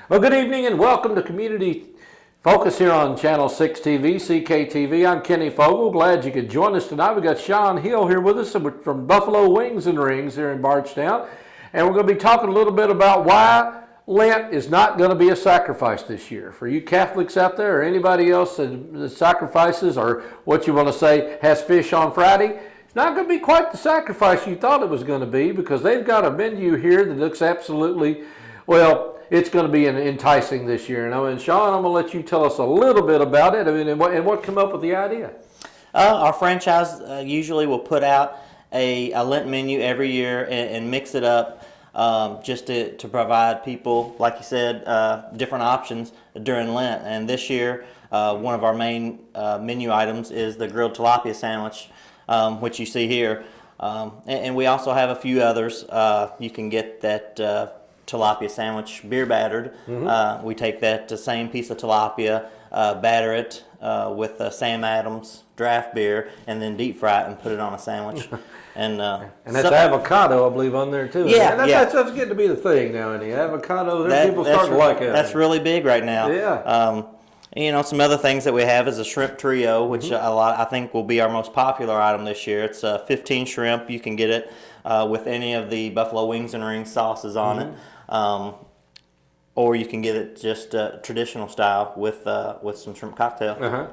Well, good evening and welcome to Community Focus here on Channel 6 TV, CKTV. I'm Kenny Fogle. Glad you could join us tonight. We've got Sean Hill here with us from Buffalo Wings and Rings here in Bardstown. And we're going to be talking a little bit about why Lent is not going to be a sacrifice this year. For you Catholics out there or anybody else that sacrifices or what you want to say has fish on Friday, it's not going to be quite the sacrifice you thought it was going to be because they've got a menu here that looks absolutely, well, it's going to be enticing this year. And Sean, I'm going to let you tell us a little bit about it. And what came up with the idea? Our franchise usually will put out a Lent menu every year and mix it up just to provide people, like you said, different options during Lent. And this year, one of our main menu items is the grilled tilapia sandwich, which you see here. And we also have a few others. You can get that tilapia sandwich beer battered. We take that same piece of tilapia, batter it with Sam Adams draft beer, and then deep fry it and put it on a sandwich. And that's avocado, I believe, on there too. Yeah, that's getting to be the thing now. Any avocado, people start to like it. That's really big right now. Yeah. You know, some other things that we have is a shrimp trio, which I think will be our most popular item this year. It's 15 shrimp. You can get it with any of the Buffalo Wings and Rings sauces on it. Or you can get it just traditional style with some shrimp cocktail.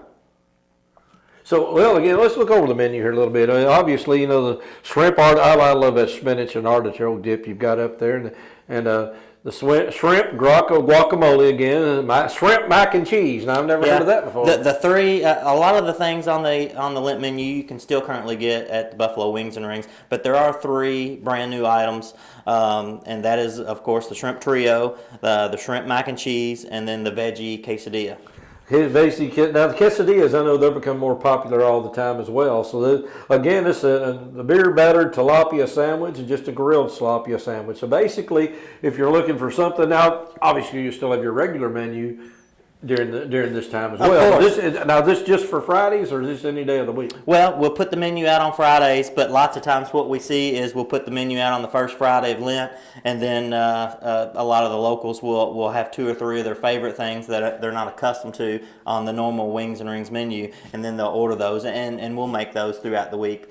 So, well, again, let's look over the menu here a little bit. Obviously, you know, the shrimp, I love that spinach and artichoke dip you've got up there. And the shrimp guacamole again, and shrimp mac and cheese. Now, I've never heard of that before. The three, a lot of the things on the Lent menu you can still currently get at the Buffalo Wings and Rings, but there are three brand new items, and that is, of course, the shrimp trio, the shrimp mac and cheese, and then the veggie quesadilla. Now the quesadillas, I know they're becoming more popular all the time as well. So again, it's the beer battered tilapia sandwich and just a grilled tilapia sandwich. So basically, if you're looking for something, now obviously you still have your regular menu during this time as well. This just for Fridays, or is this any day of the week? Well, we'll put the menu out on Fridays, but lots of times what we see is we'll put the menu out on the first Friday of Lent, and then a lot of the locals will have two or three of their favorite things that they're not accustomed to on the normal Wings and Rings menu, and then they'll order those, and we'll make those throughout the week.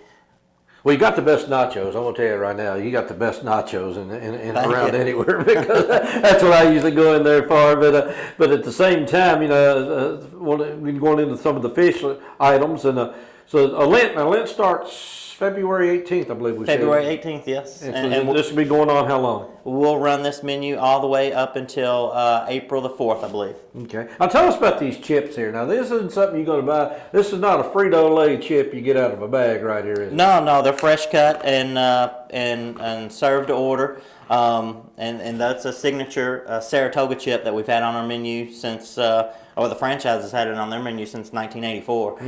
Well, you got the best nachos. I'm gonna tell you right now, you got the best nachos in around anywhere because that's what I usually go in there for. But at the same time, you know, we're going into some of the fish items, and so Lent starts February 18th, I believe we said. February 18th, yes. And this will be going on how long? We'll run this menu all the way up until April the 4th, I believe. Okay. Now tell us about these chips here. Now this isn't something you're going to buy. This is not a Frito-Lay chip you get out of a bag right here, is it? No, they're fresh cut and served to order. And that's a signature Saratoga chip that we've had on our menu since, or the franchise has had it on their menu since 1984.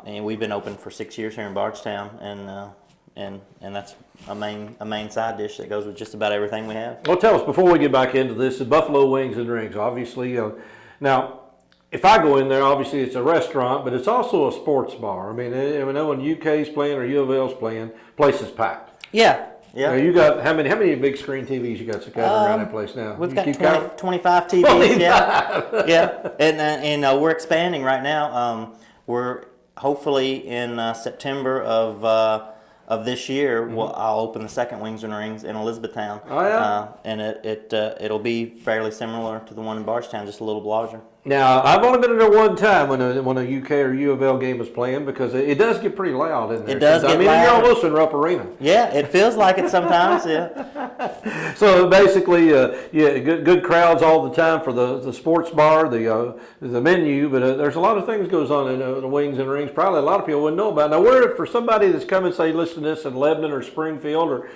And we've been open for 6 years here in Bardstown, and that's a main side dish that goes with just about everything we have. Well, tell us, before we get back into this, the Buffalo Wings and Rings, obviously. Now, if I go in there, obviously it's a restaurant, but it's also a sports bar. I mean, I know when UK's playing or U of L's playing, place is packed. Yeah. Now, you got how many big screen TVs you got scattered around that place now? We've got 25 TVs. 25. Yeah. And we're expanding right now. We're hopefully in September of this year. I'll open the second Wings and Rings in Elizabethtown. Oh yeah. And it'll be fairly similar to the one in Bardstown, just a little larger. Now, I've only been in there one time when a UK or U of L game was playing because it does get pretty loud in there. It does get loud. You're almost in Rupp Arena. Yeah, it feels like it sometimes, yeah. So basically, good crowds all the time for the sports bar, the menu, but there's a lot of things goes on in the Wings and Rings. Probably a lot of people wouldn't know about. Now, for somebody that's coming, say, listen to this in Lebanon or Springfield or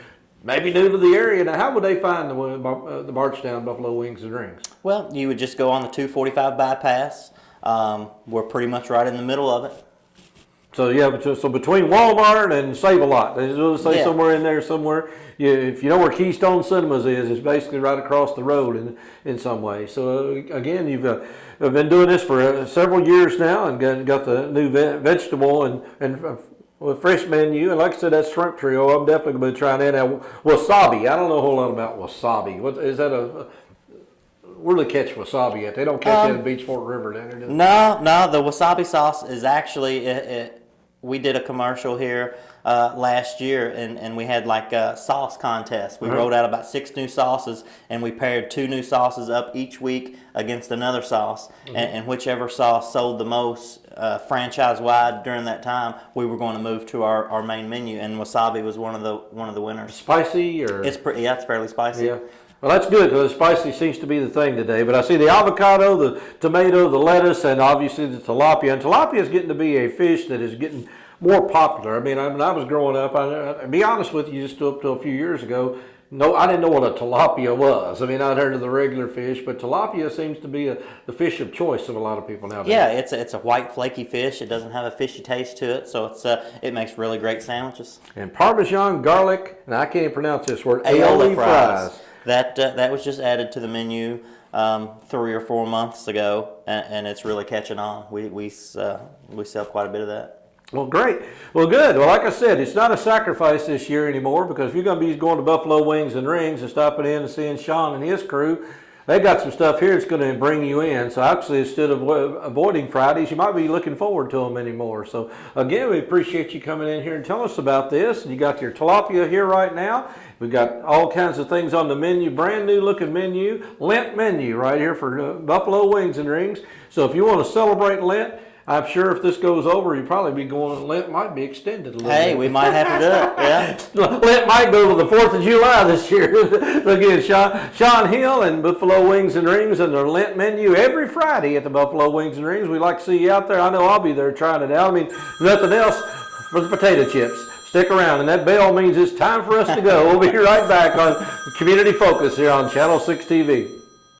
maybe new to the area, now how would they find the Bardstown Buffalo Wings and Rings? Well, you would just go on the 245 bypass. We're pretty much right in the middle of it. So yeah, so between Walmart and Save-A-Lot, they'll say somewhere in there somewhere. If you know where Keystone Cinemas is, it's basically right across the road in some way. So again, you've been doing this for several years now and got the new vegetable and fresh menu. And like I said, that shrimp trio, I'm definitely going to be trying that. Now, wasabi, I don't know a whole lot about wasabi. What is that? really catch wasabi yet. They don't catch it in Beach Fork River down there, do they? No, the wasabi sauce is actually, we did a commercial here last year, and we had like a sauce contest. We rolled out about 6 new sauces, and we paired 2 new sauces up each week against another sauce, and whichever sauce sold the most franchise-wide during that time, we were going to move to our main menu, and wasabi was one of the winners. Spicy or? It's fairly spicy. Yeah. Well, that's good because spicy seems to be the thing today. But I see the avocado, the tomato, the lettuce, and obviously the tilapia. And tilapia is getting to be a fish that is getting more popular. I mean, when I was growing up, I'll be honest with you, just up to a few years ago, no, I didn't know what a tilapia was. I mean, I'd heard of the regular fish, but tilapia seems to be the fish of choice of a lot of people nowadays. Yeah, it's a white flaky fish. It doesn't have a fishy taste to it, so it makes really great sandwiches. And Parmesan garlic, and I can't pronounce this word, aioli fries. That was just added to the menu 3 or 4 months ago, and it's really catching on. We sell quite a bit of that. Well, great. Well, good. Well, like I said, it's not a sacrifice this year anymore because if you're going to be going to Buffalo Wings and Rings and stopping in and seeing Sean and his crew, they got some stuff here that's going to bring you in. So actually, instead of avoiding Fridays, you might be looking forward to them anymore. So again, we appreciate you coming in here and telling us about this. You got your tilapia here right now. We've got all kinds of things on the menu, brand new looking menu, Lent menu right here for Buffalo Wings and Rings. So if you want to celebrate Lent, I'm sure if this goes over, you'll probably be going, Lent might be extended a little bit. Hey, we might have to do it, yeah. Lent might go to the 4th of July this year. Again, Sean Hill and Buffalo Wings and Rings and their Lent menu every Friday at the Buffalo Wings and Rings. We'd like to see you out there. I know I'll be there trying it out. I mean, nothing else for the potato chips. Stick around, and that bell means it's time for us to go. We'll be right back on Community Focus here on Channel 6 TV.